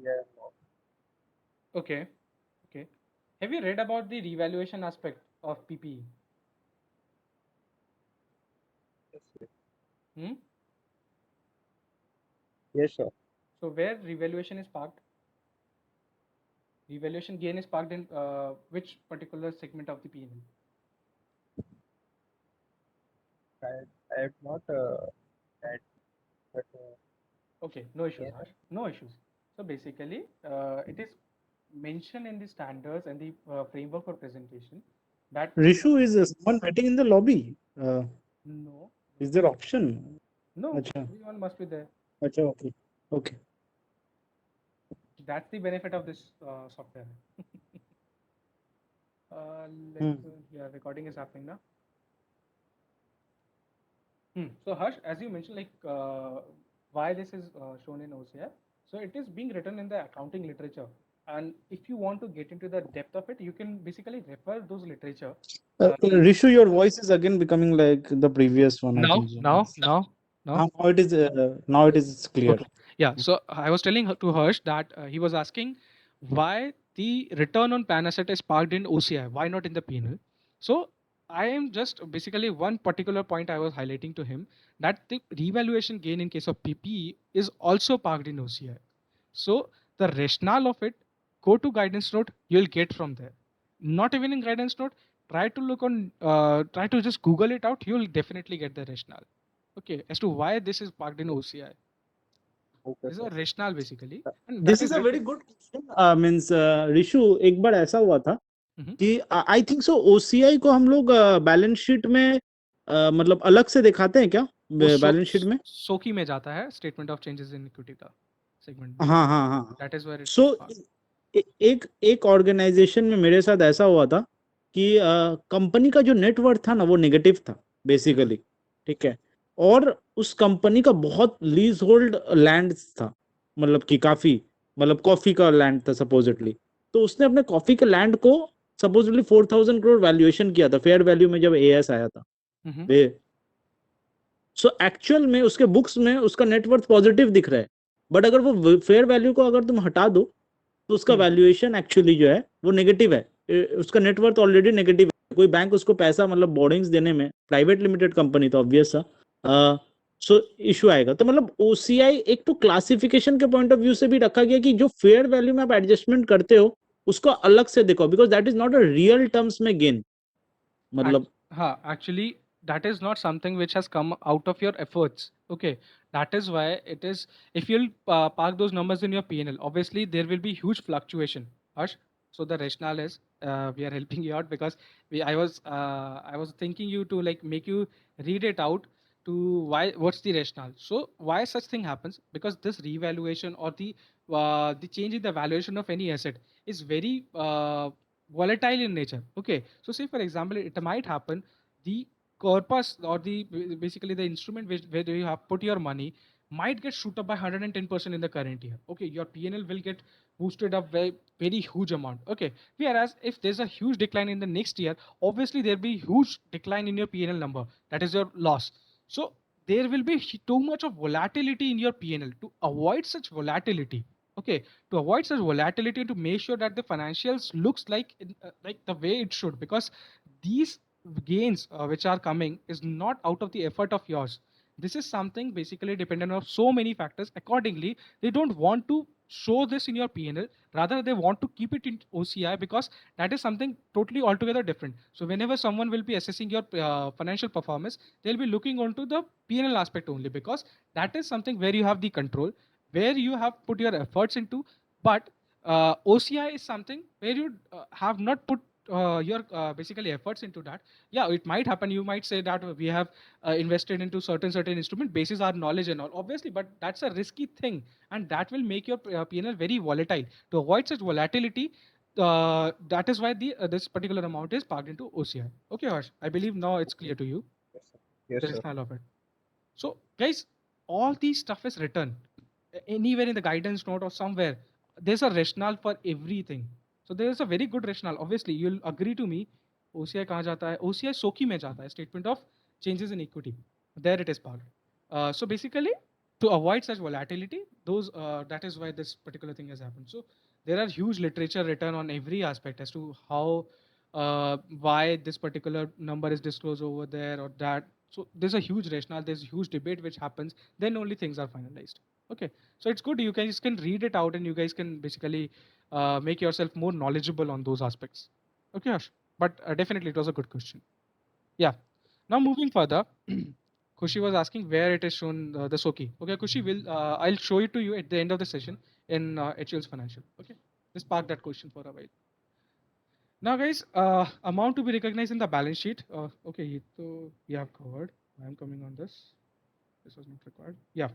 Yeah, no. Okay. Okay. Have you read about the revaluation aspect of PPE? Yes, yes. Hmm? Yes, sir. So where revaluation is parked, revaluation gain is parked in which particular segment of the P&L? I have not read, but Okay, no issues, yeah, Harsh. No issues. So basically, it is mentioned in the standards and the framework for presentation that Rishu, is someone waiting in the lobby? no, Is there option? no, Acha, everyone must be there. acha, okay. Okay. That's the benefit of this software. Let Hmm. yeah, recording is happening now. So Harsh, as you mentioned, like why this is shown in OCR. So it is being written in the accounting literature, and if you want to get into the depth of it, you can basically refer those literature. The Rishu, your voice is again becoming like the previous one, I now, think so. now, now, now. Now it is clear. Okay. Yeah. So I was telling to Harsh that he was asking why the return on plan asset is parked in OCI. Why not in the P&L? So I am just basically one particular point I was highlighting to him that the revaluation gain in case of PPE is also parked in OCI. So the rationale of it, go to guidance note, you'll get from there. Not even in guidance note, try to look on, try to just Google it out. You'll definitely get the rationale. Okay, as to why this is parked in OCI. okay, This is sir. a rationale basically, and this that is is a very written. Good question means Rishu एक बार ऐसा हुआ था Mhm. कि I think so OCI को हम लोग balance sheet में मतलब अलग से दिखाते हैं क्या वो बैलेंस शीट में सोकी में जाता है statement of changes in equity का सेगमेंट में. हाँ हाँ हाँ that is where it so is part. एक एक ऑर्गेनाइजेशन में मेरे साथ ऐसा हुआ था कि कंपनी का जो नेटवर्थ था ना वो नेगेटिव था बेसिकली ठीक है और उस कंपनी का बहुत लीज होल्ड लैंड था मतलब कि काफी मतलब कॉफी का लैंड था सपोजिटली तो उसने अपने कॉफी के लैंड को सपोजिटली 4,000 करोड़ वैल्यूएशन किया था फेयर वैल्यू में जब एएस आया था सो एक्चुअल में उसके बुक्स में उसका नेटवर्थ पॉजिटिव दिख रहा है बट अगर वो फेयर वैल्यू को अगर तुम हटा दो तो उसका वैल्यूएशन एक्चुअली जो है वो नेगेटिव है उसका नेटवर्थ ऑलरेडी नेगेटिव है कोई बैंक उसको पैसा मतलब बोर्डिंग्स देने में प्राइवेट लिमिटेड कंपनी तो ऑब्वियस सा सो इशू आएगा तो मतलब ओसीआई एक तो क्लासिफिकेशन के पॉइंट ऑफ व्यू से भी रखा गया कि जो फेयर वैल्यू में आप एडजस्टमेंट करते हो उसको अलग से देखो because that is not a real terms में गेन मतलब हाँ, actually, that is not something which has come out of your efforts. Okay, that is why it is. If you'll park those numbers in your P&L, obviously there will be huge fluctuation. Harsh. So the rationale is we are helping you out because I was thinking you to like make you read it out to why what's the rationale. So why such thing happens because this revaluation or the change in the valuation of any asset is very volatile in nature. Okay, so say for example, it might happen the corpus or basically the instrument where you have put your money might get shoot up by 110% in the current year. Okay, your PNL will get boosted up very huge amount. Okay, whereas if there's a huge decline in the next year, obviously there'll be huge decline in your PNL number. That is your loss. So there will be too much of volatility in your PNL. To avoid such volatility, okay, to avoid such volatility, to make sure that the financials looks like the way it should, because these gains which are coming is not out of the effort of yours. This is something basically dependent on so many factors. Accordingly, they don't want to show this in your PNL. Rather, they want to keep it in OCI because that is something totally altogether different. So whenever someone will be assessing your financial performance, they'll be looking onto the PNL aspect only because that is something where you have the control, where you have put your efforts into. But OCI is something where you have not put your basically efforts into that. Yeah, it might happen. You might say that we have invested into certain instrument basis our knowledge and all, obviously, but that's a risky thing, and that will make your PNL very volatile. To avoid such volatility, that is why the this particular amount is parked into OCI. Okay, Harsh, I believe now it's clear Okay. to you Yes, sir. Yes, the sir. rationale of it. So, guys, all these stuff is written anywhere in the guidance note or somewhere. There's a rationale for everything. So there is a very good rationale. Obviously, you'll agree to me. OCI कहाँ जाता है? OCI SOKI में जाता है. Statement of changes in equity. There it is parked. So basically, to avoid such volatility, those that is why this particular thing has happened. So there are huge literature written on every aspect as to how why this particular number is disclosed over there or that. So there's a huge rationale, there's a huge debate which happens, then only things are finalized. Okay, so it's good, you guys can read it out and you guys can basically make yourself more knowledgeable on those aspects. Okay, Harsh? But definitely it was a good question. Yeah. Now moving further, Kushi was asking where it is shown the SOKI. Okay, Kushi, will I'll show it to you at the end of the session in HUL's financial. Okay, just park that question for a while. Now, guys, amount to be recognized in the balance sheet. Okay, so we have covered. I'm coming on this. This was not required. Yeah.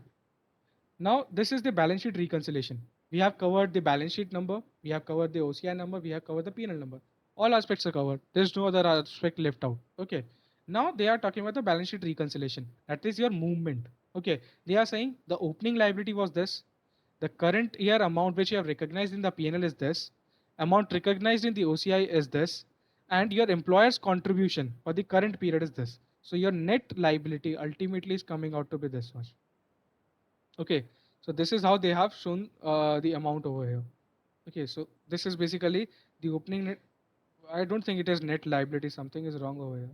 Now, this is the balance sheet reconciliation. We have covered the balance sheet number. We have covered the OCI number. We have covered the P&L number. All aspects are covered. There's no other aspect left out. Okay. Now they are talking about the balance sheet reconciliation. That is your movement. Okay. They are saying the opening liability was this. The current year amount which you have recognized in the P&L is this. Amount recognized in the OCI is this. And your employer's contribution for the current period is this. So your net liability ultimately is coming out to be this much. Okay, so this is how they have shown the amount over here. Okay, so this is basically the opening net. I don't think it is net liability. Something is wrong over here.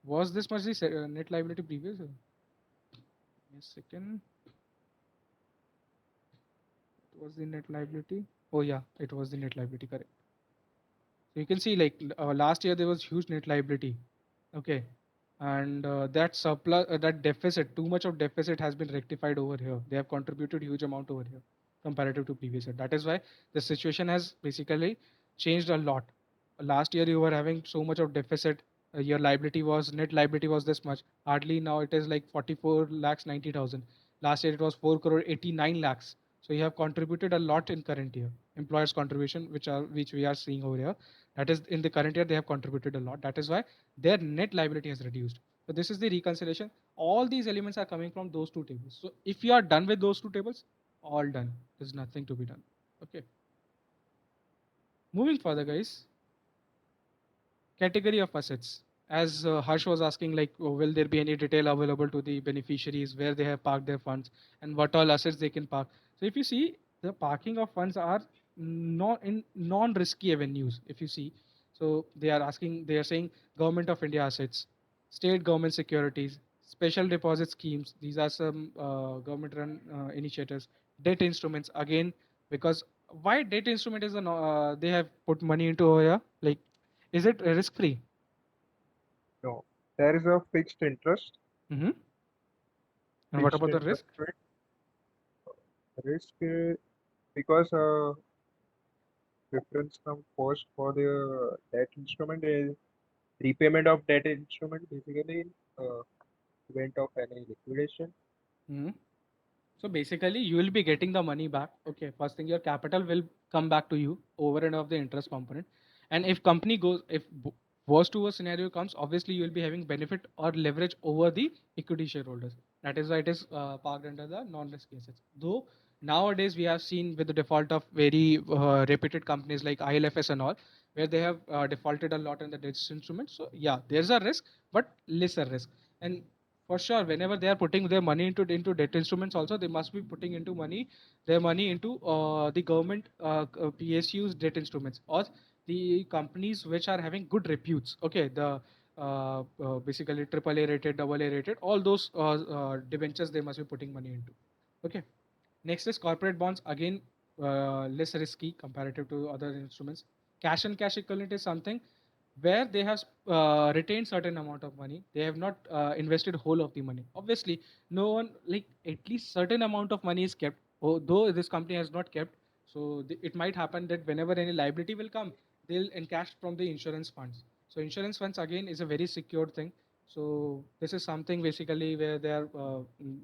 Was this much the net liability previous? Give me a second. It was the net liability. Oh yeah, it was the net liability, correct. So you can see like last year there was huge net liability. Okay, and that surplus, that deficit, too much of deficit has been rectified over here. They have contributed huge amount over here comparative to previous year. That is why the situation has basically changed a lot. Last year you were having so much of deficit. Your liability was net liability was this much. Hardly now it is like 44 lakhs 90,000. Last year it was 4 crore 89 lakhs. So you have contributed a lot in current year. Employers' contribution, which we are seeing over here, that is in the current year they have contributed a lot. That is why their net liability has reduced. So this is the reconciliation. All these elements are coming from those two tables. So if you are done with those two tables, all done. There's nothing to be done. Okay. Moving further, guys. Category of assets. As Harsh was asking, like, will there be any detail available to the beneficiaries where they have parked their funds and what all assets they can park? So if you see, the parking of funds are not in non-risky avenues. If you see, so they are asking, they are saying government of India assets, state government securities, special deposit schemes. These are some government-run initiatives. Debt instruments again, because why debt instrument is they have put money into over here, like, is it risk free? No, there is a fixed interest. Mm-hmm. And what Fixed about the interest risk? rate. Risk because preference come first for the debt instrument is repayment of debt instrument basically in event of any liquidation. Mm-hmm. So basically, you will be getting the money back. Okay, first thing, your capital will come back to you over and above the interest component. And if company goes, if worst to worst scenario comes, obviously you will be having benefit or leverage over the equity shareholders. That is why it is parked under the non-risk assets. Though nowadays we have seen with the default of very reputed companies like ILFS and all, where they have defaulted a lot in the debt instruments. So yeah, there's a risk, but lesser risk. And for sure, whenever they are putting their money into debt instruments, also they must be putting into their money into the government PSUs debt instruments or the companies which are having good reputes. Okay, the basically AAA rated, AA rated, all those debentures they must be putting money into. Okay. Next is corporate bonds. Again, less risky comparative to other instruments. Cash and cash equivalent is something where they have retained certain amount of money. They have not invested whole of the money. Obviously, no one, like, at least certain amount of money is kept. Though this company has not kept, so it might happen that whenever any liability will come, they'll encash from the insurance funds. So insurance funds again is a very secure thing. So this is something basically where they are.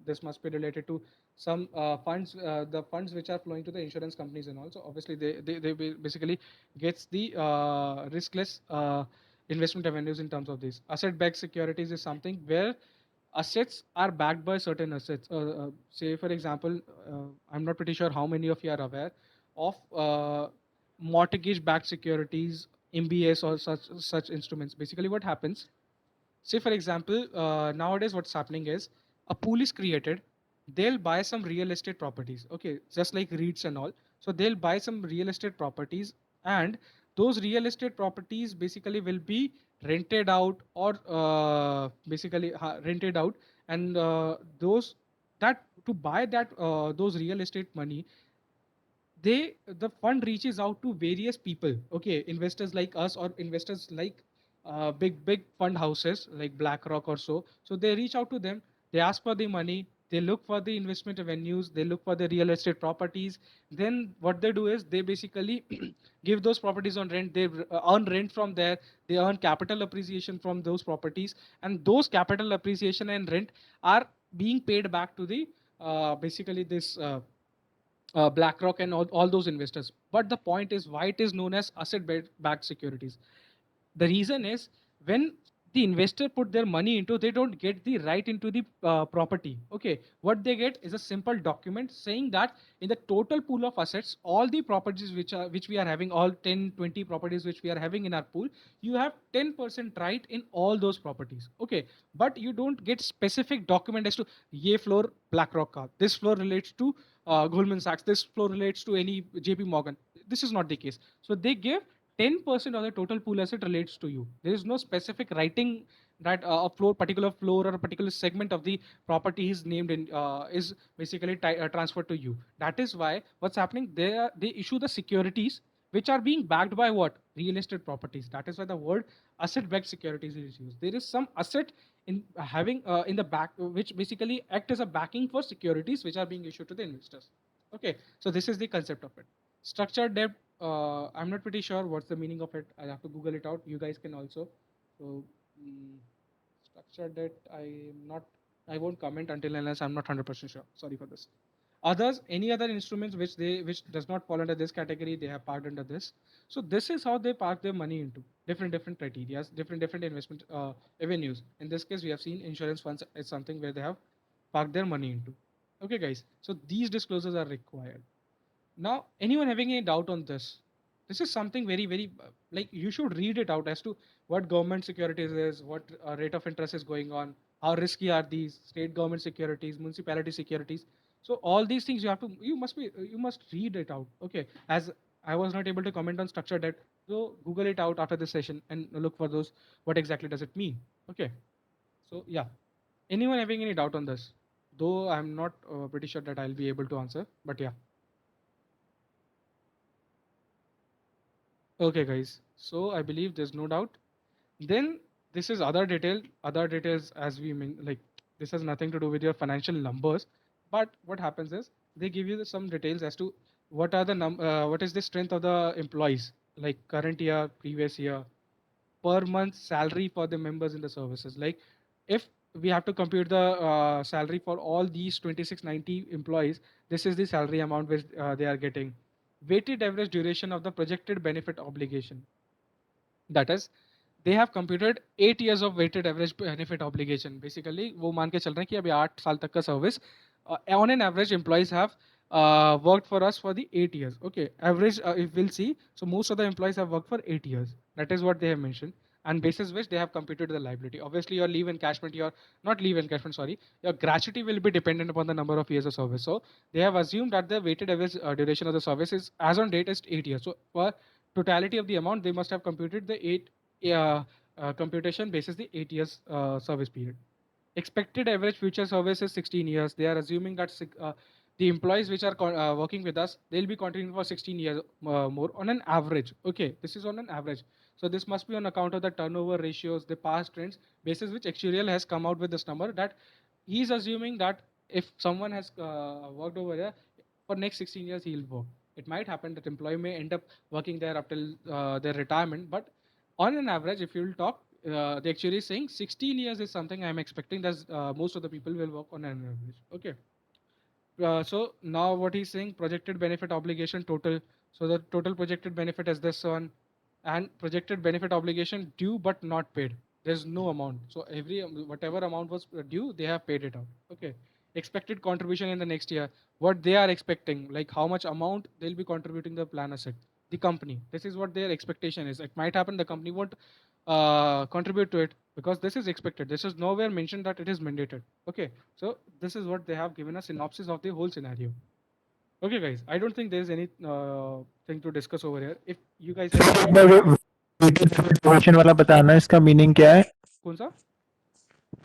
This must be related to some funds, the funds which are flowing to the insurance companies, and also obviously they basically gets the riskless investment avenues in terms of this. Asset-backed securities is something where assets are backed by certain assets. Say for example, I'm not pretty sure how many of you are aware of mortgage-backed securities, MBS, or such instruments. Basically, what happens? Say for example, nowadays what's happening is a pool is created they'll buy some real estate properties, okay, just like REITs and all. So they'll buy some real estate properties, and those real estate properties basically will be rented out, or basically rented out. And those that to buy that those real estate money, the fund reaches out to various people, okay, investors like us, or investors like big fund houses like BlackRock or so. So they reach out to them, they ask for the money, they look for the investment avenues, they look for the real estate properties. Then what they do is they basically give those properties on rent, they earn rent from there, they earn capital appreciation from those properties, and those capital appreciation and rent are being paid back to the basically this BlackRock and all those investors. But the point is why it is known as asset-backed securities. The reason is, when the investor put their money into, they don't get the right into the property. Okay, what they get is a simple document saying that in the total pool of assets, all the properties which we are having, all 10, 20 properties which we are having in our pool, you have 10% right in all those properties. Okay, but you don't get specific document as to ye floor BlackRock ka, this floor relates to Goldman Sachs, this floor relates to any JP Morgan. This is not the case. So they give 10% of the total pool asset relates to you. There is no specific writing that a floor, particular floor or a particular segment of the property is named in, is basically transferred to you. That is why what's happening, they issue the securities which are being backed by what? Real estate properties. That is why the word asset-backed securities is used. There is some asset in having in the back, which basically act as a backing for securities which are being issued to the investors. Okay, so this is the concept of it. Structured debt, I'm not pretty sure what's the meaning of it. I'll have to Google it out. You guys can also. So, mm, structured debt, I won't comment until unless I'm not 100% sure. Sorry for this. Others, any other instruments which does not fall under this category, they have parked under this. So this is how they park their money into different criteria, different investment avenues. In this case, we have seen insurance funds is something where they have parked their money into. Okay, guys. So these disclosures are required. Now, anyone having any doubt on this? This is something very like you should read it out as to what government securities is, what rate of interest is going on, how risky are these state government securities, municipality securities. So all these things you must read it out. Okay, as I was not able to comment on structured debt, so Google it out after this session and look for those. What exactly does it mean? Okay, so yeah, anyone having any doubt on this? Though I'm not pretty sure that I'll be able to answer, but yeah. Okay, guys. So I believe there's no doubt. Then this is other details as we mean, like this has nothing to do with your financial numbers. But what happens is they give you some details as to what is the strength of the employees, like current year, previous year, per month salary for the members in the services. Like if we have to compute the salary for all these 2690 employees, this is the salary amount which they are getting. Weighted average duration of the projected benefit obligation. That is, they have computed 8 years of weighted average benefit obligation. Basically वो मान के चल रहे हैं कि अभी 8 साल तक का service on an average employees have worked for us for the 8 years. Okay, average if we'll see, so most of the employees have worked for 8 years. That is what they have mentioned, and basis which they have computed the liability. Obviously your leave encashment, your not leave encashment, sorry, your gratuity will be dependent upon the number of years of service. So they have assumed that the weighted average duration of the service is as on date is 8 years. So for totality of the amount, they must have computed the uh, computation basis the 8 years service period. Expected average future service is 16 years. They are assuming that the employees which are working with us, they'll be continuing for 16 years more on an average. Okay, this is on an average. So this must be on account of the turnover ratios, the past trends, basis which Actuarial has come out with this number, that he's assuming that if someone has worked over there for next 16 years, he'll work. It might happen that employee may end up working there up till their retirement, but on an average, if you'll talk, the actuary is saying 16 years is something I'm expecting that most of the people will work on an average. Okay. So now what he's saying, projected benefit obligation total. So the total projected benefit is this one, and projected benefit obligation due but not paid. There's no amount. So every whatever amount was due, they have paid it out. Okay. Expected contribution in the next year. What they are expecting, like how much amount they'll be contributing the plan asset, the company. This is what their expectation is. It might happen the company won't contribute to it, because this is expected. This is nowhere mentioned that it is mandated. Okay, so this is what they have given a synopsis of the whole scenario. Okay, guys, I don't think there is any thing to discuss over here. If you guys have एक बार weighted average duration वाला बताना, इसका meaning क्या है? कौन सा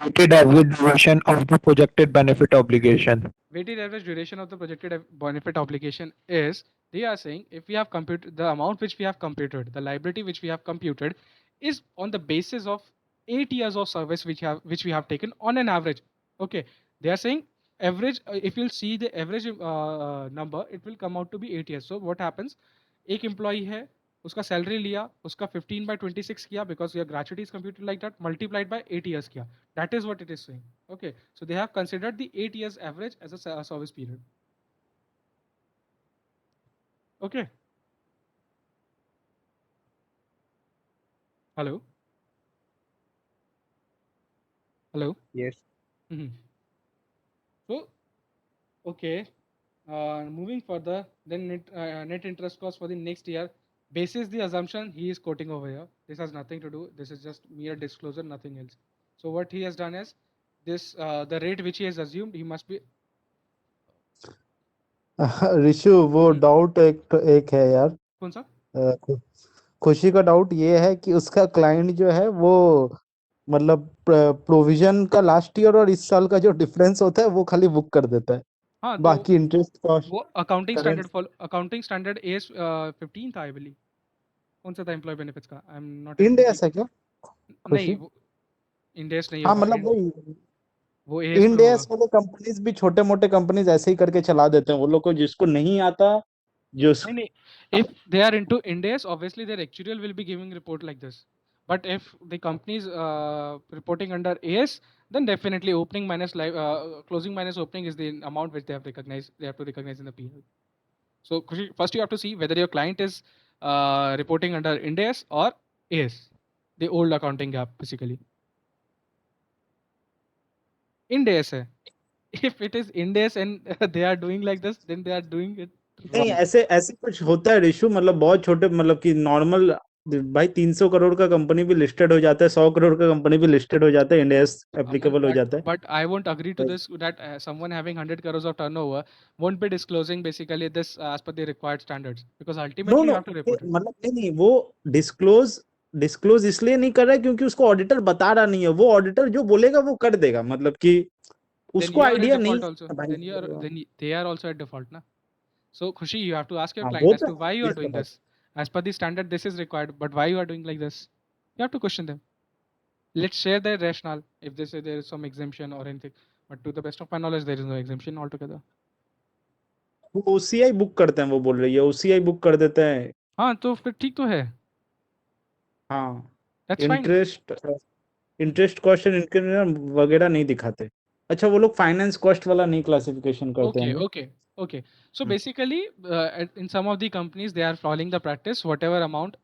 Weighted average duration of the projected benefit obligation. weighted average duration of the projected benefit obligation is, they are saying if we have computed the amount which we have computed, the liability which we have computed is on the basis of 8 years of service which we have taken on an average. Okay, they are saying average, if you'll see the average number, it will come out to be 8 years. So what happens, एक employee है, उसका salary लिया, उसका 15/26 किया, because your gratuity is computed like that, multiplied by 8 years किया. That is what it is saying. Okay, so they have considered the 8 years average as a service period. Okay. Hello. Hello. Yes. Mhm. So, okay. Moving further, then net interest cost for the next year, basis the assumption he is quoting over here. This has nothing to do. This is just mere disclosure, nothing else. So what he has done is this: the rate which he has assumed, he must be. Rishu वो doubt एक है यार। कौन सा? खुशी का doubt ये है कि उसका क्लाइंट जो है वो मतलब प्रोविजन का लास्ट ईयर और इस साल का जो डिफरेंस होता है वो खाली बुक कर देता है। हाँ, तो बाकी इंटरेस्ट कॉस्ट वो accounting Current- standard follow, accounting standard AS 15 था आई बिलीव। कौन सा था एम्प्लॉय बेनिफिट्स का? आई एम नॉट इंडेस है क्या? नहीं, वो इंडेस नहीं हाँ होगा, मतलब वही वो AS पे इंडेस होगा। वाले कंपनीज भी छोटे मोटे कंपनीज ऐसे ही करके चला देते हैं। वो लोग को जिसको नहीं आता जो नहीं नहीं, if they are into Indes, obviously their actuarial will be giving report like this. But if the company is reporting under AS, then definitely opening minus closing minus opening is the amount which they have recognized. They have to recognize in the P&L. So Khushi, first you have to see whether your client is reporting under Indes or AS, the old accounting gap basically. Indes hai. If it is Indes and they are doing like this, then they are doing it नहीं wrong. ऐसे ऐसे कुछ होता है ऋषु। मतलब बहुत छोटे मतलब कि नॉर्मल भाई 300 करोड़ का कंपनी भी लिस्टेड हो जाता है, 100 करोड़ का कंपनी भी लिस्टेड हो जाता है, इंडेस एप्लीकेबल हो जाता है। But I won't agree to this, that someone having 100 crores of turnover won't be disclosing basically this as per the required standards, because ultimately no you know have to report it. मतलब नहीं वो disclose इसलिए नहीं कर रहा है क्योंकि उसको ऑडिटर बता रहा नहीं है। वो ऑडिटर जो बोलेगा वो कर देगा। मतलब कि Then उसको you are at आइडिया नहीं default also. है भाई। Then they are also at default, na? So Khushi, you have to ask your हाँ, client वो as तो to why you are ये doing पता है। this. As per the standard, this is required, but why you are doing like this? You have to question them. Let's share their rationale if they say there is some exemption or anything. But to the best of my knowledge, there is no exemption altogether. वो OCI book करते हैं, वो बोल रही है OCI book कर देते हैं। हाँ, तो फिर ठीक तो है. हाँ That's fine. Interest cost and income वगैरह नहीं दिखाते। अच्छा वो लोग फाइनेंस कॉस्ट वाला नहीं क्लासिफिकेशन करते Okay, हैं। okay. So basically, in some of the companies, they are following the practice, whatever amount,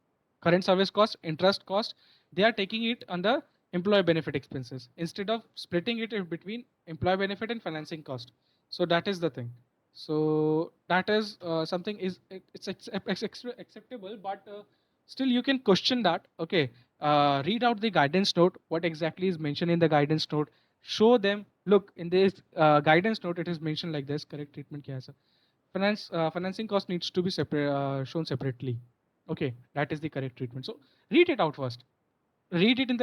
current service cost, interest cost, they are taking it under employee benefit expenses instead of splitting it in between employee benefit and financing cost. So that is the thing. So that is something it's acceptable, but still you can question that. Okay, read out the guidance note. What exactly is mentioned in the guidance note? Show them. Look, in this guidance note, it is mentioned like this. Correct treatment kya hai sir? Financing cost needs to be shown separately. Okay, that is the correct treatment. So read it out first. Read it in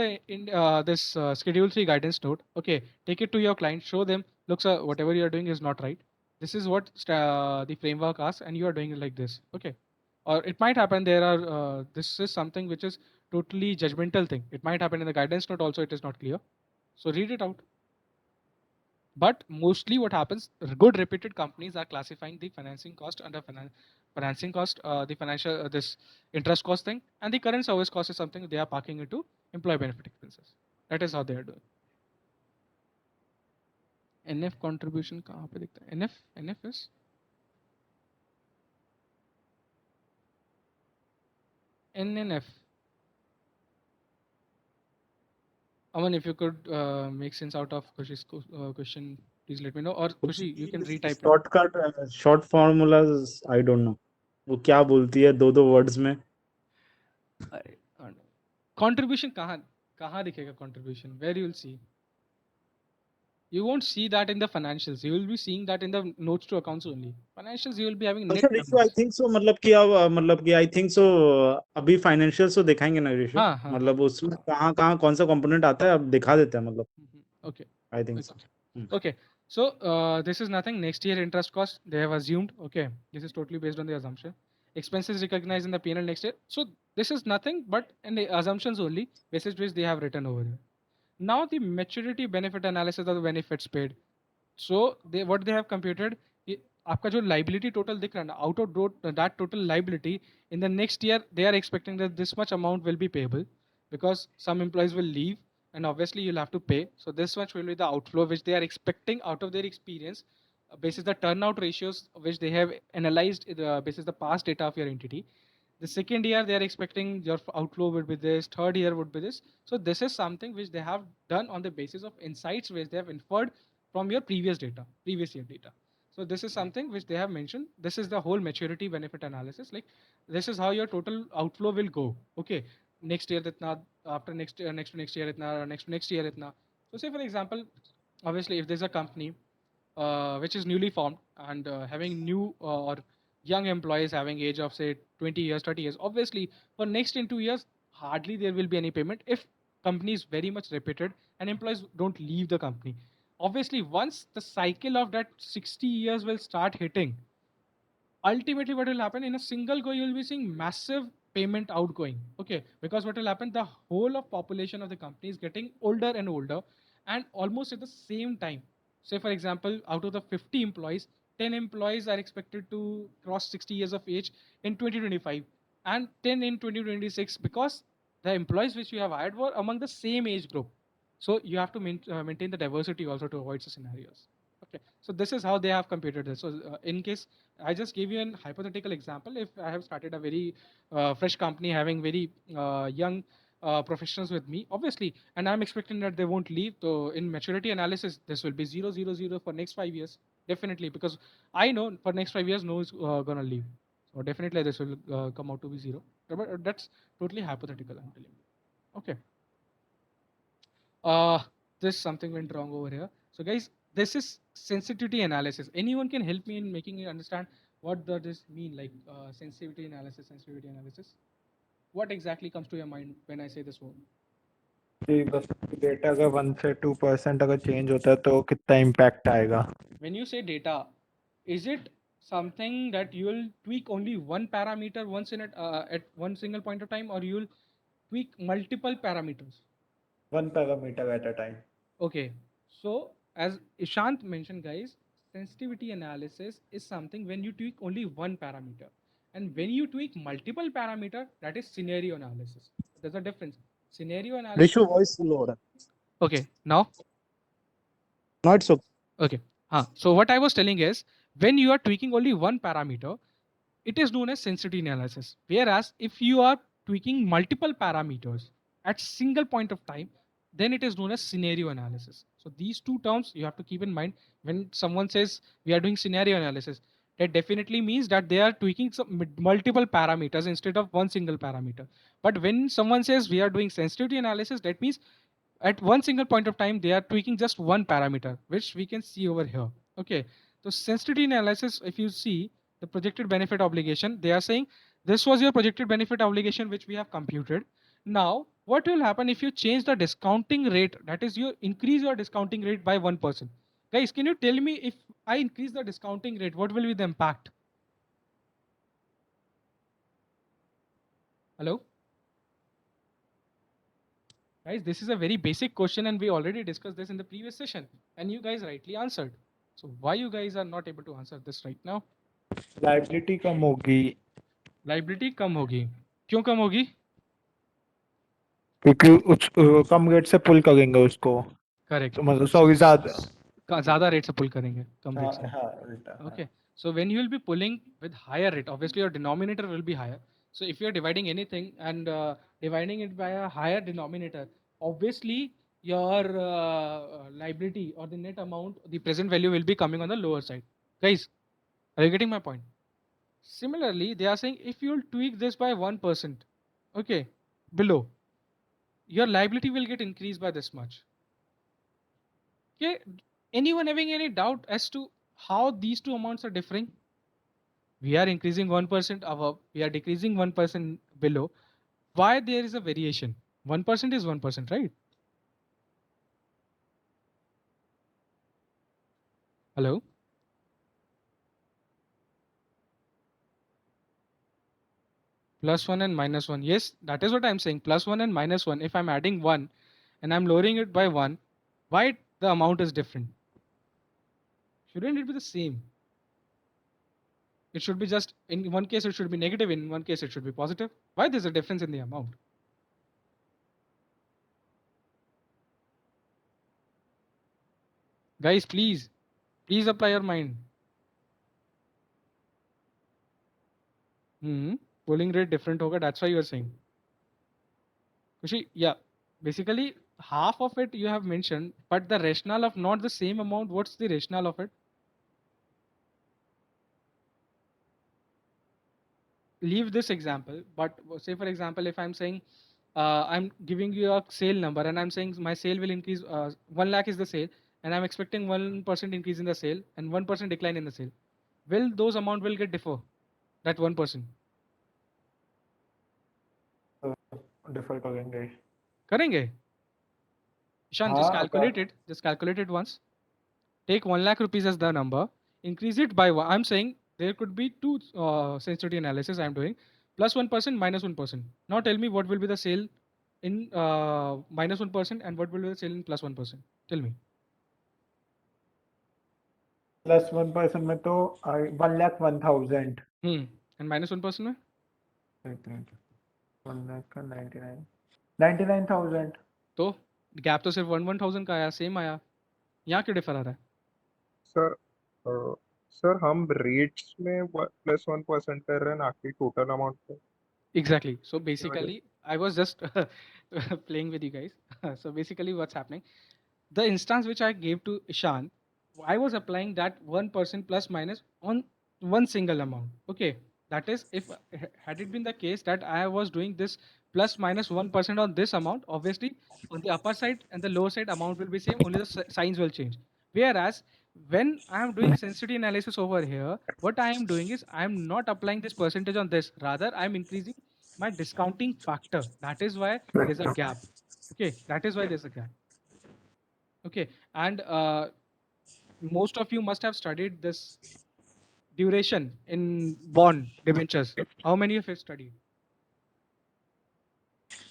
this schedule 3 guidance note. Okay, take it to your client. Show them. Look, sir, whatever you are doing is not right. This is what the framework asks, and you are doing it like this. Okay, or it might happen there are this is something which is totally judgmental thing. It might happen in the guidance note also. It is not clear. So read it out. But mostly what happens, good reputed companies are classifying the financing cost under financing cost, the financial this interest cost thing, and the current service cost is something they are parking into employee benefit expenses. That is how they are doing. NF contribution कहाँ पे दिखता है? NF is NNF. Aman, if you could make sense out of Khushi's question, please let me know. Or Khushi, you can retype it. Shortcut short formulas I don't know वो क्या बोलती है दो words में। I don't know. contribution कहाँ दिखेगा contribution? Where you will see? You won't see that in the financials. You will be seeing that in the notes to accounts only. Financials, you will be having net अच्छा ratio आई numbers. Think so मतलब कि I think so अभी financial तो दिखाएंगे ना ratio हाँ हाँ मतलब उसमें कहाँ कहाँ कौन सा कंपोनेंट आता है अब दिखा देते हैं मतलब okay I think okay so okay. So this is nothing. Next year interest cost they have assumed. Okay, this is totally based on the assumption. Expenses recognized in the P&L next year. So this is nothing but in the assumptions only, basis which they have written over here. Now the maturity benefit analysis of the benefits paid. So they what they have computed कि आपका जो liability total दिख रहा है ना out of that total liability in the next year they are expecting that this much amount will be payable because some employees will leave and obviously you'll have to pay. So this much will be the outflow which they are expecting out of their experience basis the turnout ratios which they have analyzed basis the past data of your entity. The second year they are expecting your outflow would be this, third year would be this. So this is something which they have done on the basis of insights which they have inferred from your previous year data. So this is something which they have mentioned. This is the whole maturity benefit analysis. Like this is how your total outflow will go. Okay, next year itna, after next year, next to next year itna, next to next year itna. So say for example, obviously if there's a company which is newly formed and having new or young employees having age of say 20 years 30 years, obviously for next in 2 years hardly there will be any payment if company is very much repeated and employees don't leave the company. Obviously once the cycle of that 60 years will start hitting, ultimately what will happen in a single go you will be seeing massive payment outgoing. Okay, because what will happen, the whole of population of the company is getting older and older and almost at the same time. Say for example out of the 50 employees, 10 employees are expected to cross 60 years of age in 2025 and 10 in 2026 because the employees which you have hired were among the same age group. So you have to maintain the diversity also to avoid such scenarios. Okay, so this is how they have computed this. So in case I just gave you an hypothetical example. If I have started a very fresh company having very young professionals with me, obviously, and I'm expecting that they won't leave. So in maturity analysis, this will be 0, 0, 0 for next 5 years, definitely, because I know for next 5 years no is gonna leave. So definitely this will come out to be 0. But that's totally hypothetical. I'm telling you. Okay. Uh, this something went wrong over here. So guys, this is sensitivity analysis. Anyone can help me in making you understand what does this mean, like sensitivity analysis, sensitivity analysis. What exactly comes to your mind when I say this word? कि बस data का 1 से 2% अगर change होता है तो कितना impact आएगा? When you say data, is it something that you will tweak only one parameter once in at one single point of time, or you will tweak multiple parameters? 1 parameter at a time. Okay, so as Ishant mentioned, guys, sensitivity analysis is something when you tweak only one parameter, and when you tweak multiple parameter, that is scenario analysis. There's a difference. Scenario analysis. Ratio voice slow हो रहा Okay, now है not so okay. So what I was telling is when you are tweaking only one parameter, it is known as sensitivity analysis. Whereas if you are tweaking multiple parameters at single point of time, then it is known as scenario analysis. So these two terms you have to keep in mind when someone says we are doing scenario analysis. That definitely means that they are tweaking some multiple parameters instead of one single parameter. But when someone says we are doing sensitivity analysis, that means at one single point of time they are tweaking just one parameter, which we can see over here. Okay, so sensitivity analysis, if you see the projected benefit obligation, they are saying this was your projected benefit obligation which we have computed. Now what will happen if you change the discounting rate, that is you increase your discounting rate by 1%? Guys, can you tell me if I increase the discounting rate, what will be the impact? Hello guys, this is a very basic question and we already discussed this in the previous session and you guys rightly answered. So why you guys are not able to answer this right now? Liability कम होगी liability कम होगी, क्यों कम होगी? क्योंकि उस कम rate से पुल करेंगे उसको करेक्ट, तो मतलब सॉरी ज्यादा रेट से पुल करेंगे कम रेट से. हाँ उल्टा Okay, so when you will be pulling with higher rate, obviously your denominator will be higher. So if you're dividing anything and dividing it by a higher denominator, obviously your liability or the net amount, the present value will be coming on the lower side. Guys, are you getting my point? Similarly, they are saying if you'll tweak this by 1%, okay, below, your liability will get increased by this much. Okay, anyone having any doubt as to how these two amounts are differing? We are increasing 1% above, we are decreasing 1% below. Why there is a variation? 1% is 1%, right? Hello? Plus 1 and minus 1. Yes, that is what I'm saying. Plus 1 and minus 1. If I'm adding 1 and I'm lowering it by 1, why the amount is different? Shouldn't it be the same? It should be just, in one case it should be negative, in one case it should be positive. Why there's a difference in the amount? Guys, please apply your mind. Polling rate different hoga, that's why you are saying. Kushi, yeah, basically half of it you have mentioned, but the rationale of not the same amount, what's the rationale of it? Leave this example, but say for example, if I'm saying I'm giving you a sale number and I'm saying my sale will increase, 1 lakh is the sale, and I'm expecting 1% increase in the sale and 1% decline in the sale. Will those amount will get differ? That 1%. Differ करेंगे Karenge? Ishan, just calculate it. Just calculate it once. Take 1 lakh rupees as the number. Increase it by one. I'm saying there could be two sensitivity analysis I'm doing. Plus 1%, minus 1%. Now tell me what will be the sale in minus 1% and what will be the sale in plus 1%. Tell me. Plus 1% में तो 1,01,000 And minus 1% में? 1 lakh का 99,000 तो gap तो सिर्फ 1,000 का आया, same आया. यहाँ क्यों डिफर आ रहा है? सर हम रेट्स में +1% कर रहे हैं ना कि टोटल अमाउंट पे. Exactly. So basically, I was just playing with you guys. So basically, what's happening? The instance which I gave to Ishan, I was applying that 1% plus minus on one single amount. Okay. That is, if had it been the case that I was doing this plus minus 1% on this amount, obviously on the upper side and the lower side amount will be same, only the signs will change. Whereas when I am doing sensitivity analysis over here, what I am doing is I am not applying this percentage on this. Rather, I am increasing my discounting factor. That is why there's a gap. Okay. That is why there's a gap. Okay, and most of you must have studied this duration in bond debentures. How many of you have studied?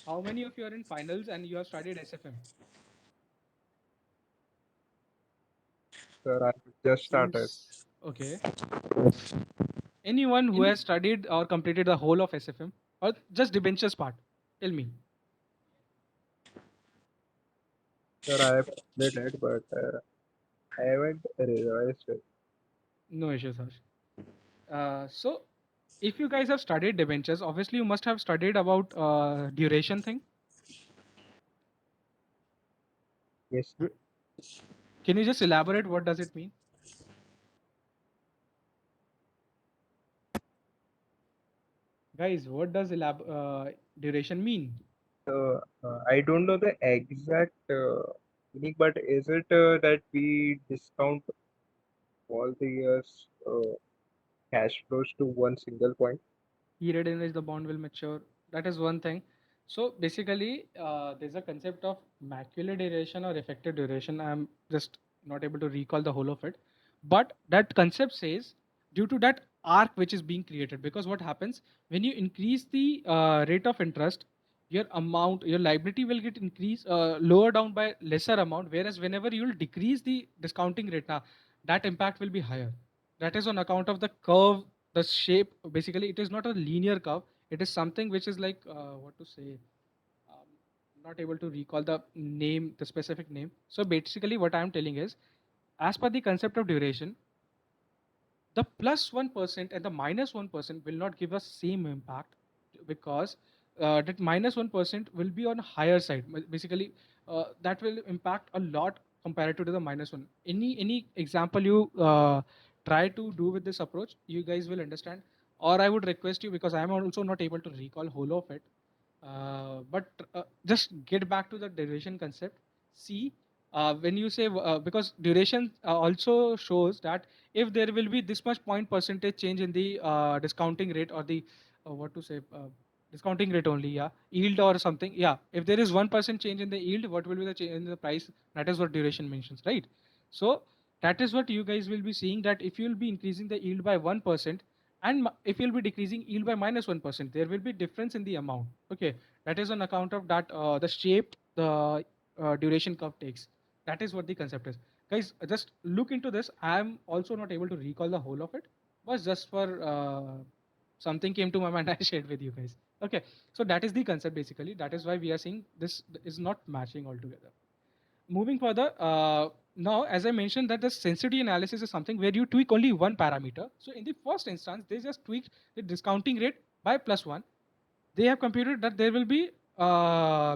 How many of you are in finals and you have studied SFM? Sir, I just started. Okay. Anyone who has studied or completed the whole of SFM or just debentures part? Tell me. Sir, I have played it, but I haven't realized it. No issues, Harsh. So, if you guys have studied debentures, obviously you must have studied about duration thing. Yes. Can you just elaborate what does it mean? Guys, what does duration mean? I don't know the exact meaning, but is it that we discount all the years cash flows to one single point? Period in which the bond will mature. That is one thing. So basically, there's a concept of macular duration or effective duration. I'm just not able to recall the whole of it. But that concept says due to that arc which is being created, because what happens when you increase the rate of interest, your amount, your liability will get increased, lower down by lesser amount. Whereas whenever you will decrease the discounting rate, now that impact will be higher. That is on account of the curve, the shape. Basically it is not a linear curve, it is something which is like what to say, um, not able to recall the name, the specific name. So basically what I am telling is, as per the concept of duration, the plus 1% and the minus 1% will not give us same impact, because that minus 1% will be on higher side. Basically that will impact a lot compared to the minus one. Any example you try to do with this approach, you guys will understand. Or I would request you, because I am also not able to recall whole of it, But just get back to the duration concept. See, when you say because duration also shows that if there will be this much point percentage change in the discounting rate or the what to say discounting rate only, yeah, yield or something, yeah. If there is 1% change in the yield, what will be the change in the price? That is what duration mentions, right? So that is what you guys will be seeing, that if you will be increasing the yield by 1% and if you'll be decreasing yield by -1%, there will be difference in the amount. Okay, that is on account of that the shape the duration curve takes. That is what the concept is, guys. Just look into this. I am also not able to recall the whole of it, but just for something came to my mind, I shared with you guys. Okay, so that is the concept basically. That is why we are saying this is not matching altogether. Moving further, now as I mentioned that the sensitivity analysis is something where you tweak only one parameter. So in the first instance, they just tweaked the discounting rate by +1. They have computed that there will be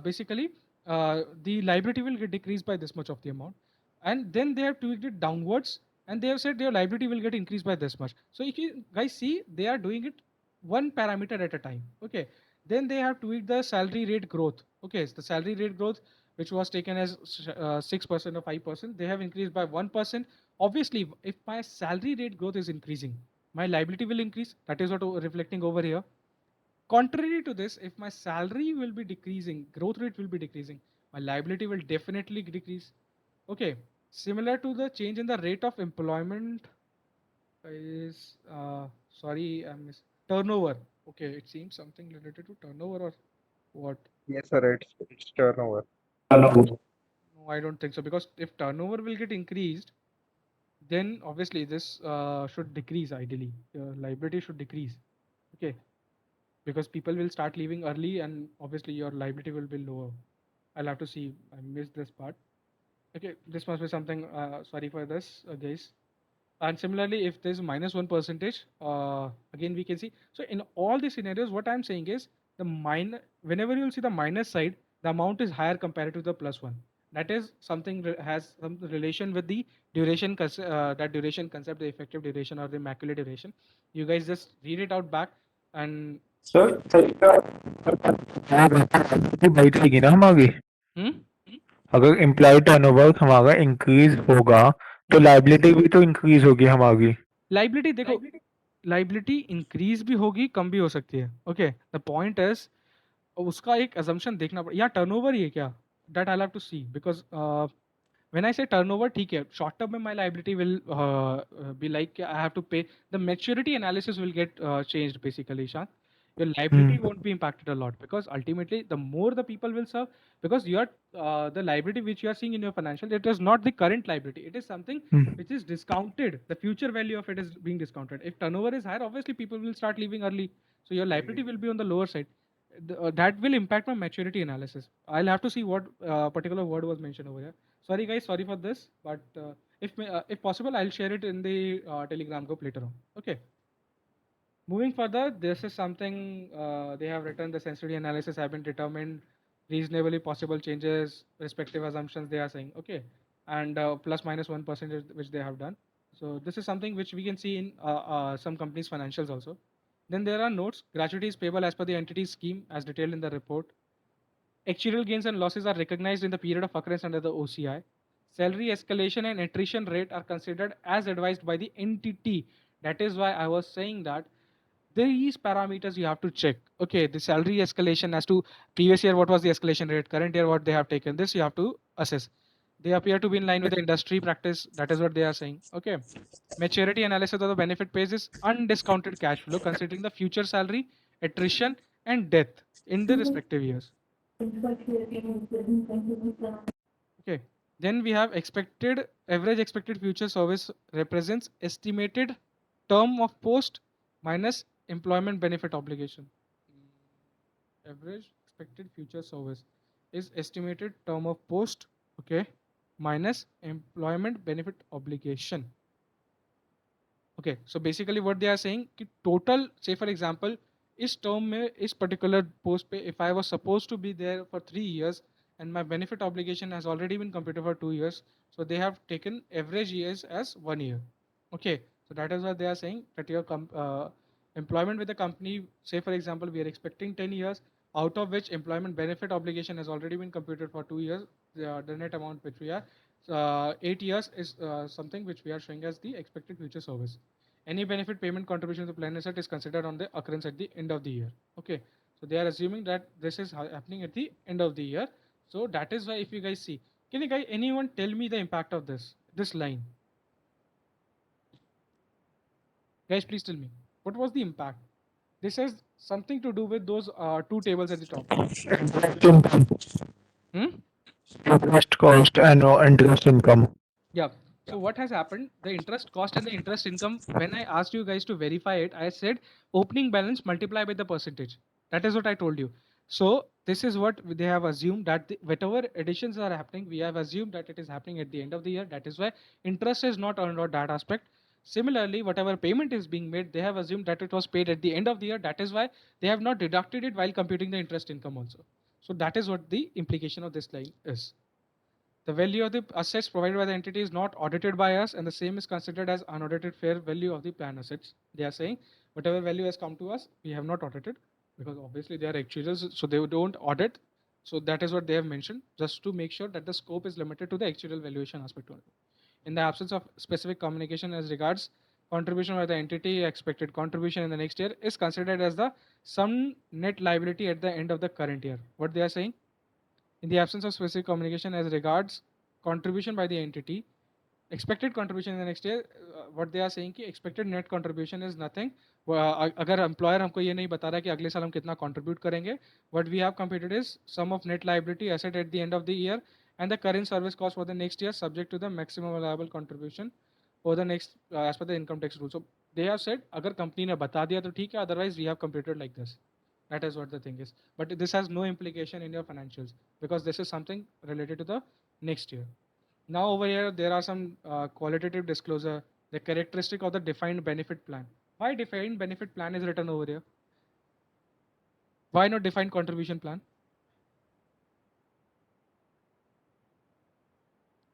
basically the liability will get decreased by this much of the amount, and then they have tweaked it downwards, and they have said your liability will get increased by this much. So if you guys see, they are doing it one parameter at a time. Okay, then they have tweaked the salary rate growth. Okay, so the salary rate growth, which was taken as 6% or 5%, they have increased by 1%. Obviously, if my salary rate growth is increasing, my liability will increase. That is what reflecting over here. Contrary to this, if my salary will be decreasing, growth rate will be decreasing, my liability will definitely decrease. Okay, similar to the change in the rate of employment is sorry, I miss turnover. Okay, it seems something related to turnover or what? Yes, sir. It's turnover. No, I don't think so, because if turnover will get increased, then obviously this should decrease ideally. Your liability should decrease. Okay, because people will start leaving early and obviously your liability will be lower. I'll have to see. I missed this part. Okay, this must be something. Sorry for this, guys. And similarly, if there's -1%, again we can see. So in all these scenarios, what I'm saying is the minus. Whenever you'll see the minus side, the amount is higher compared to the +1. That is something has some relation with the duration. That duration concept, the effective duration or the immaculate duration. You guys just read it out back and. Sir सही बढ़ेगी ना हमारी Hmm? अगर employee turnover हमारा increase होगा तो Hmm. Liability भी तो इंक्रीज होगी हमारी लाइबिलिटी देखो, लाइबिलिटी इंक्रीज भी होगी, कम भी हो सकती है. ओके, द पॉइंट इज उसका एक assumption देखना पड़ेगा, या टर्नओवर ही है क्या, that I have to see. Because when I say turnover, ठीक है, short term में my liability will be like I have to pay. The maturity analysis will get changed basically, Shan. Your liability won't be impacted a lot, because ultimately the more the people will serve, because you are the liability which you are seeing in your financial, it is not the current liability. It is something which is discounted. The future value of it is being discounted. If turnover is higher, obviously people will start leaving early, so your liability will be on the lower side. That will impact my maturity analysis. I'll have to see what particular word was mentioned over here. Sorry guys, sorry for this, but if possible, I'll share it in the Telegram group later on. Okay. Moving further, this is something they have written. The sensitivity analysis have been determined, reasonably possible changes, respective assumptions they are saying. Okay, and ±1% which they have done. So this is something which we can see in some companies' financials also. Then there are notes. Gratuity is payable as per the entity scheme as detailed in the report. Actuarial gains and losses are recognized in the period of occurrence under the OCI. Salary escalation and attrition rate are considered as advised by the entity. That is why I was saying that these parameters you have to check. Okay, the salary escalation as to previous year what was the escalation rate, current year what they have taken. This you have to assess. They appear to be in line with the industry practice. That is what they are saying. Okay. Maturity analysis of the benefit pays is undiscounted cash flow considering the future salary, attrition, and death in the respective years. Okay. Then we have expected average expected future service represents estimated term of post minus employment benefit obligation. Average expected future service is estimated term of post, okay, minus employment benefit obligation. Okay, so basically what they are saying कि total, say for example, इस term में इस particular post पे if I was supposed to be there for 3 years and my benefit obligation has already been completed for 2 years, so they have taken average years as 1 year. Okay, so that is what they are saying, that your employment with the company, say for example, we are expecting 10 years, out of which employment benefit obligation has already been computed for 2 years. The net amount which we are 8 years is something which we are showing as the expected future service. Any benefit payment contribution to plan asset is considered on the occurrence at the end of the year. Okay, so they are assuming that this is happening at the end of the year. So that is why if you guys see, can you guys anyone tell me the impact of this line? Guys, please tell me what was the impact. This has something to do with those two tables at the top. Interest income. Hmm? Interest cost and interest income. Yeah. So what has happened? The interest cost and the interest income, when I asked you guys to verify it, I said opening balance multiply by the percentage. That is what I told you. So this is what they have assumed that whatever additions are happening, we have assumed that it is happening at the end of the year. That is why interest is not earned on that aspect. Similarly, whatever payment is being made, they have assumed that it was paid at the end of the year. That is why they have not deducted it while computing the interest income also. So that is what the implication of this line is. The value of the assets provided by the entity is not audited by us, and the same is considered as unaudited fair value of the plan assets. They are saying whatever value has come to us, we have not audited because obviously they are actuaries, so they don't audit. So that is what they have mentioned, just to make sure that the scope is limited to the actuarial valuation aspect only. In the absence of specific communication as regards contribution by the entity, expected contribution in the next year is considered as the sum net liability at the end of the current year. What they are saying? In the absence of specific communication as regards contribution by the entity, expected contribution in the next year, what they are saying कि expected net contribution is nothing. अगर employer हमको ये नहीं बता रहा है कि अगले साल हम कितना contribute करेंगे, what we have computed is sum of net liability asset at the end of the year and the current service cost for the next year subject to the maximum allowable contribution for the next as per the income tax rule. So they have said अगर company ने बता दिया तो ठीक है, otherwise we have computed like this. That is what the thing is. But this has no implication in your financials because this is something related to the next year. Now over here, there are some qualitative disclosure, the characteristic of the defined benefit plan. Why defined benefit plan is written over here? Why not defined contribution plan?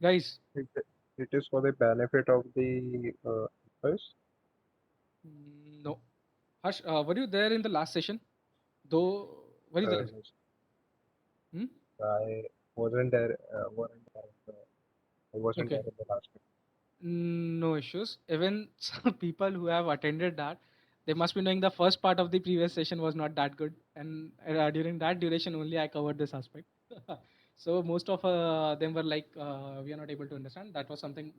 Guys, It, it is for the benefit of the employees. no. Harsh, were you there in the last session? Though, were you there? Hmm? I wasn't there. I wasn't Okay. there in the last one. No issues. Even some people who have attended that, they must be knowing the first part of the previous session was not that good, and during that duration only I covered this aspect. So most of them were like, we are not able to understand. That was something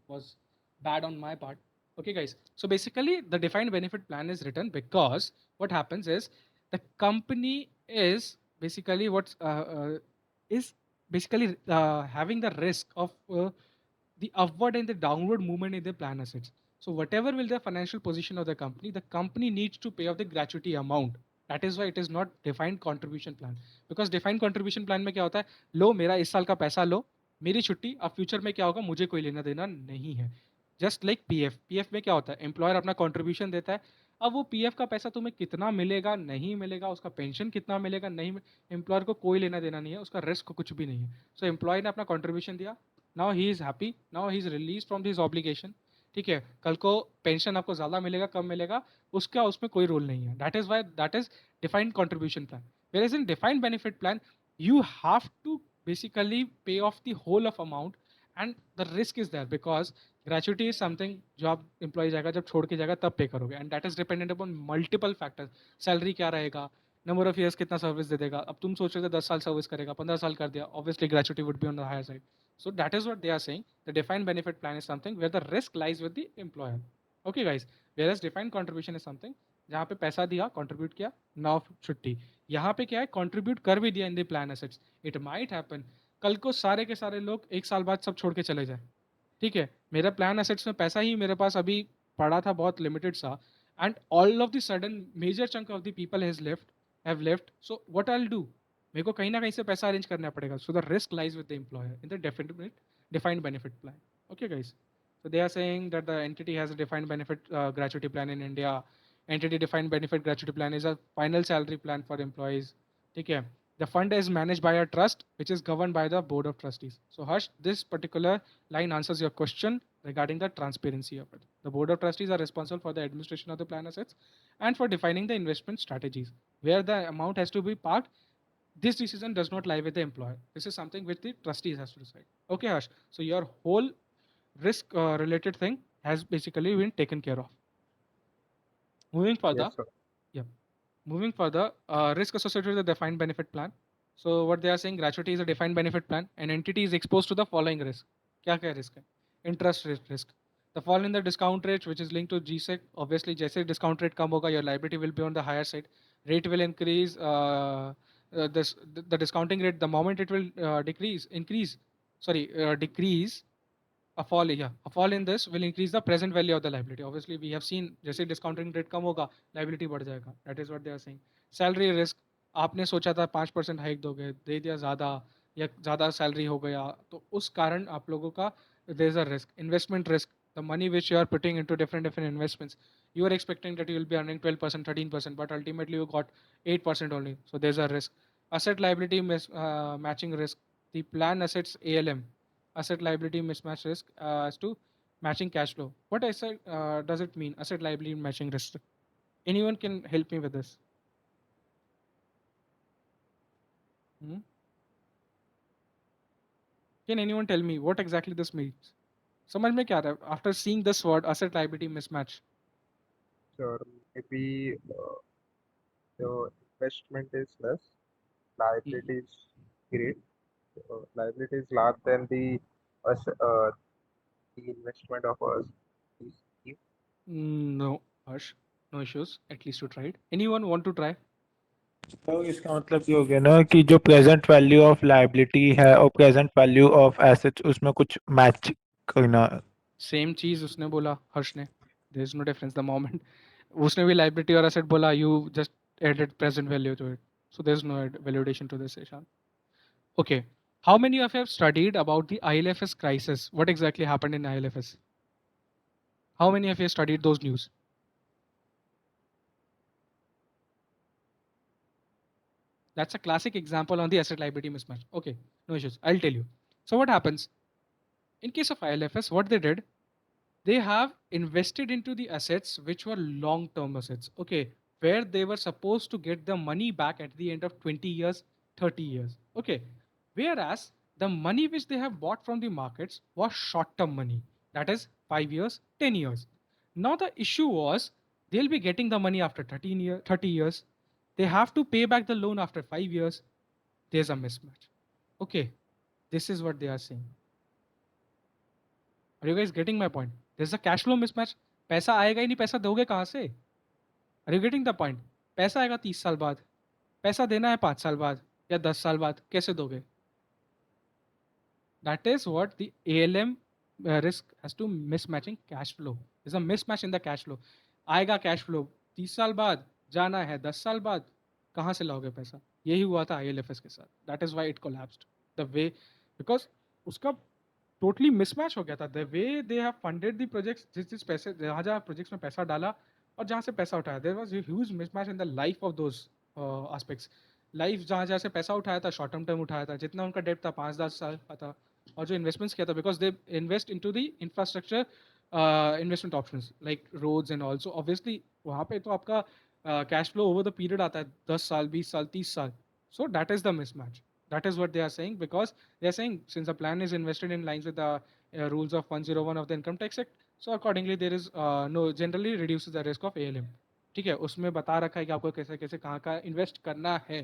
was bad on my part. Okay, guys. So basically, the defined benefit plan is written because what happens is the company is basically is basically having the risk of the upward and the downward movement in the plan assets. So whatever will the financial position of the company needs to pay off the gratuity amount. That is why it is not defined contribution plan. Because defined contribution plan में क्या होता है? लो मेरा इस साल का पैसा लो, मेरी छुट्टी, अब फ्यूचर में क्या होगा मुझे कोई लेना देना नहीं है. Just like PF. पीएफ में क्या होता है? एम्प्लॉयर अपना कंट्रीब्यूशन देता है. अब वो पीएफ का पैसा तुम्हें कितना मिलेगा नहीं मिलेगा, उसका पेंशन कितना मिलेगा नहीं, एम्प्लॉयर को कोई लेना देना नहीं है, उसका रिस्क कुछ भी नहीं है. सो एम्प्लॉय ने अपना कंट्रीब्यूशन दिया, now he is happy, now he is release from this obligation. ठीक है, कल को पेंशन आपको ज़्यादा मिलेगा कम मिलेगा उसका उसमें कोई रोल नहीं है. That is why that is defined contribution plan. Where is in defined benefit plan you have to basically pay off the whole of amount and the risk is there because gratuity is something जो आप employ जाएगा जब छोड़ के जाएगा तब पे करोगे and that is dependent upon multiple factors. Salary क्या रहेगा, नंबर ऑफ ईयर्स कितना सर्विस दे देगा. अब तुम सोच रहे थे 10 साल सर्विस करेगा, 15 साल कर दिया, obviously gratuity would be on the higher side. So that is what they are saying. The defined benefit plan is something where the risk lies with the employer. Okay guys, whereas defined contribution is something जहाँ पे पैसा दिया contribute किया now छुट्टी. यहाँ पे क्या है, कंट्रीब्यूट कर भी दिया in the plan assets. It might happen कल को सारे के सारे लोग एक साल बाद सब छोड़ के चले जाए. ठीक है, मेरा प्लान एसेट्स में पैसा ही मेरे पास अभी पड़ा था बहुत लिमिटेड सा and all of the sudden major chunk of the people have left. So what I will do, मेरे को कहीं ना कहीं से पैसा अरेंज करना पड़ेगा. So the risk lies with the employer in the defined benefit plan. Okay guys, so they are saying that the entity has a defined benefit gratuity plan in India. Entity defined benefit gratuity plan is a final salary plan for employees. Okay, the fund is managed by a trust which is governed by the board of trustees. So Harsh, this particular line answers your question regarding the transparency of it. The board of trustees are responsible for the administration of the plan assets and for defining the investment strategies. Where the amount has to be parked, this decision does not lie with the employer. This is something which the trustees has to decide. Okay, Harsh. So your whole risk related thing has basically been taken care of. Moving further, Yes, sir. yeah. Moving further, risk associated with the defined benefit plan. So what they are saying, gratuity is a defined benefit plan. An entity is exposed to the following risk. क्या क्या risk है? Interest rate risk. The fall in the discount rate, which is linked to GSEC. Obviously, जैसे discount rate कम होगा, your liability will be on the higher side. Rate will increase. The discounting rate, the moment it will decrease, a fall in this will increase the present value of the liability. Obviously, we have seen जैसे discounting rate कम होगा, liability बढ़ जाएगा. That is what they are saying. Salary risk, आपने सोचा था 5% hike दोगे, दे दिया ज़्यादा या ज़्यादा सैलरी हो गया, तो उस कारण आप लोगों का there is a risk. Investment risk, the money which you are putting into different investments, you are expecting that you will be earning 12%, 13%, but ultimately you got 8% only. So there's a risk. Asset liability matching risk, the plan assets ALM, asset liability mismatch risk as to matching cash flow. What asset does it mean? Asset liability matching risk. Anyone can help me with this? Hmm? Can anyone tell me what exactly this means? समझ में क्या आ रहा है? After seeing this word, asset liability mismatch. Sir, maybe the investment is less, liability is great. Liability is larger than the investment of us. No, Harsh, no issues. At least you tried. Anyone want to try? तो इसका मतलब ये हो गया ना कि जो present value of liability है और प्रेजेंट वैल्यू ऑफ एसेट्स उसमें कुछ मैच करना. सेम चीज उसने बोला, हर्ष ने. There is no difference the moment उसने भी लाइबिलिटी और एसेट बोला, you just added present value to it. So there is no valuation to this session. Okay, how many of you have studied about the ILFS crisis? What exactly happened in ILFS? How many of you studied those news? That's a classic example on the asset liability mismatch. Okay, no issues, I'll tell you. So what happens in case of ILFS? What they did, they have invested into the assets which were long term assets, okay, where they were supposed to get the money back at the end of 20 years, 30 years, okay, whereas the money which they have bought from the markets was short term money, that is 5 years, 10 years. Now the issue was they'll be getting the money after 30 years, they have to pay back the loan after 5 years. There's a mismatch. Okay, this is what they are saying. Are you guys getting my point? There's a cash flow mismatch. पैसा आएगा ही नहीं, पैसा दोगे कहाँ से? Are you getting the point? पैसा आएगा 30 साल बाद, पैसा देना है 5 साल बाद या 10 साल बाद, कैसे दोगे? That is what the ALM risk has to mismatching cash flow. There's a mismatch in the cash flow. आएगा cash flow 30 साल बाद, जाना है 10 साल बाद, कहाँ से लाओगे पैसा? यही हुआ था ILFS के साथ. That is why it collapsed. The way, because उसका टोटली मिसमैच हो गया था. The way they have funded the projects, जिस पैसे जहाँ जहाँ प्रोजेक्ट्स में पैसा डाला और जहाँ से पैसा उठाया, there was huge mismatch in the life of those aspects. Life जहाँ जहाँ से पैसा उठाया था, शॉर्ट टर्म उठाया था, जितना उनका डेट था 5-10 साल का था, और जो इन्वेस्टमेंट्स किया था, because they invest into the infrastructure investment options like roads and also. Obviously वहाँ पे तो आपका cash flow over the period आता है 10 साल, 20 साल, 30 साल. So that is the mismatch. That is what they are saying, because they are saying since the plan is invested in lines with the rules of 101 of the Income Tax Act, so accordingly there is no, generally reduces the risk of ALM. ठीक है, उसमें बता रखा है कि आपको कैसे कैसे कहाँ का इन्वेस्ट करना है.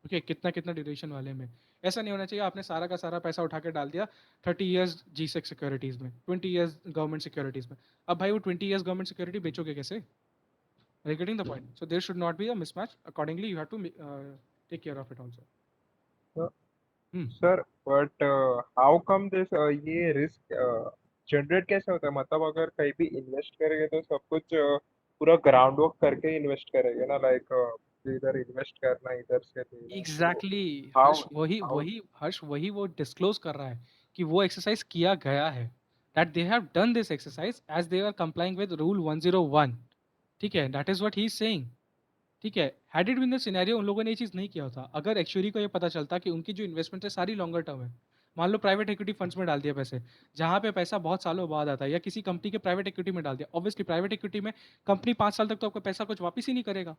ओके, कितना कितना ड्यूरेशन वाले में. ऐसा नहीं होना चाहिए आपने सारा का सारा पैसा उठा के डाल दिया 30 इयर्स GSEC सिक्योरिटीज में, 20 इयर्स गवर्नमेंट सिक्योरिटीज में. अब भाई वो 20 इयर्स गवर्नमेंट सिक्योरिटी बेचोगे कैसे? Are you getting the point? So there should not be a mismatch. Accordingly you have to take care of it also. Sir, Hmm. sir, but how come this ये risk generate कैसे होता है? मतलब अगर कहीं भी invest करेंगे तो सब कुछ पूरा ground work करके invest करेंगे ना, like इधर invest करना, इधर से लेना, तो एग्जैक्टली how हर्ष, वही how वही हर्ष, वही वो डिस्क्लोज कर रहा है कि वो एक्सरसाइज किया गया है. That they have done this exercise as they are complying with rule 101. ठीक है, that is what he is saying. ठीक है, had it been the scenario उन लोगों ने ये चीज़ नहीं किया होता, अगर एक्चुअली को ये पता चलता कि उनकी जो इन्वेस्टमेंट है सारी लॉन्गर टर्म है, मान लो प्राइवेट इक्विटी फंड्स में डाल दिया पैसे, जहाँ पे पैसा बहुत सालों बाद आता है, या किसी कंपनी के प्राइवेट इक्विटी में डाल दिया, ऑब्वियसली प्राइवेट इक्विटी में कंपनी 5 साल तक तो आपका पैसा कुछ वापस ही नहीं करेगा।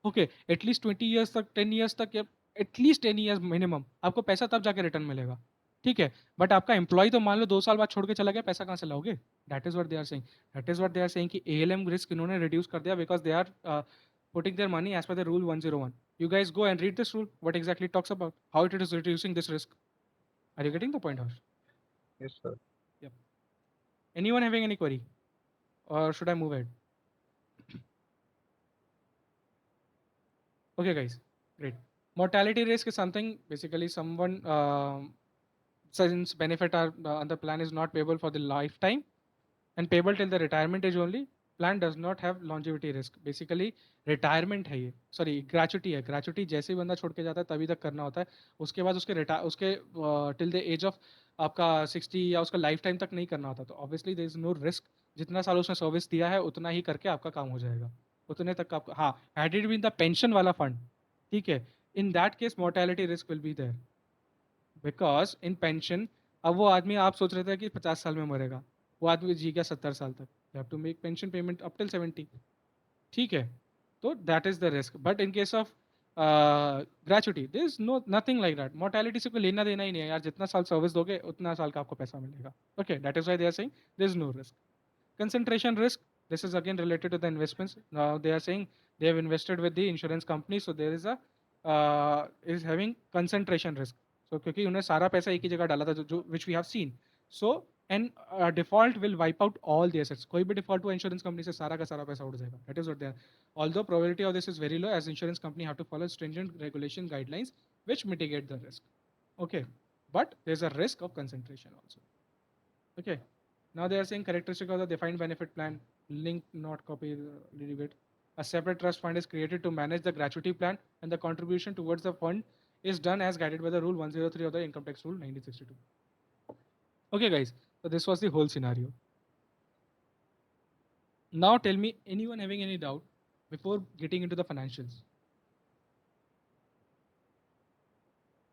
ओके, एटलीस्ट 20 ईयर्स तक, 10 ईयर्स तक, या एटलीस्ट 10 ईयर्स मिनिमम आपको पैसा तब जाके रिटर्न मिलेगा। ठीक है, बट आपका एम्प्लॉय तो मान लो 2 साल बाद छोड़ के चला गया, पैसा कहाँ से लाओगे? That is what they are saying. That is what they are saying कि ALM रिस्क इन्होंने रिड्यूस कर दिया because they are putting their money as per the rule 101. You guys go and read this rule, what exactly it talks about, how it is reducing this risk. Are you getting the point, Harsh? Yes, sir. Yep. Anyone having any query, or should I move ahead? Okay, guys, great. Mortality risk is something basically someone since benefit are on the plan is not payable for the lifetime and payable till the retirement age only. Plan does not have longevity risk. Basically retirement है ये, sorry gratuity है। gratuity जैसे ही बंदा छोड़ के जाता है तभी तक करना होता है, उसके बाद उसके till the age of आपका 60 या उसका लाइफ टाइम तक नहीं करना होता। तो obviously there is no risk, जितना साल उसने सर्विस दिया है उतना ही करके आपका काम हो जाएगा, उतने तक आपका। हाँ, had it been the pension वाला फंड, ठीक है, in that case mortality risk will be there because in pension, अब वो आदमी आप सोच रहे थे कि 50 साल में मरेगा, वो आदमी जी गया 70 साल तक, you have to make pension payment up till 70। ठीक है, तो that is the risk. But in case of gratuity there is no nothing like that. Mortality से कोई लेना देना ही नहीं है यार, जितना साल सर्विस दोगे उतना साल का आपको पैसा मिलेगा। Okay, that is why they are saying there is no risk. Concentration risk, this is again related to the investments. Now they are saying they have invested with the insurance company, so there is a is having concentration risk. So क्योंकि उन्हें सारा पैसा एक ही जगह डाला था, जो which we have seen. So and default will wipe out all the assets. कोई भी default हुआ insurance company से सारा का सारा पैसा उड़ जाएगा. That is what they are. Although probability of this is very low, as insurance company have to follow stringent regulation guidelines which mitigate the risk. Okay, but there's a risk of concentration also. Okay. Now they are saying characteristic of the defined benefit plan, link not copy derivate. A separate trust fund is created to manage the gratuity plan, and the contribution towards the fund is done as guided by the rule 103 of the income tax rule 1962. Okay, guys. So this was the whole scenario. Now tell me, anyone having any doubt before getting into the financials?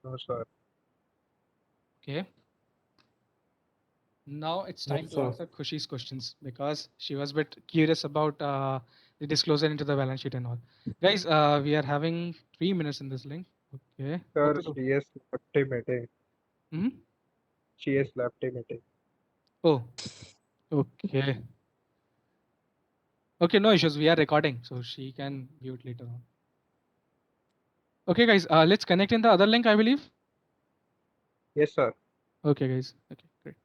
No, sir. Okay. Now it's No, time to sir. answer Khushi's questions because she was a bit curious about the disclosure into the balance sheet and all. Guys, we are having 3 minutes in this link. Okay. Sir, Okay. she has left a meeting. Hmm? She has left a meeting. Oh, okay. Okay, no issues. We are recording, so she can view it later on. Okay, guys, let's connect in the other link, I believe. Yes, sir. Okay, guys. Okay, great.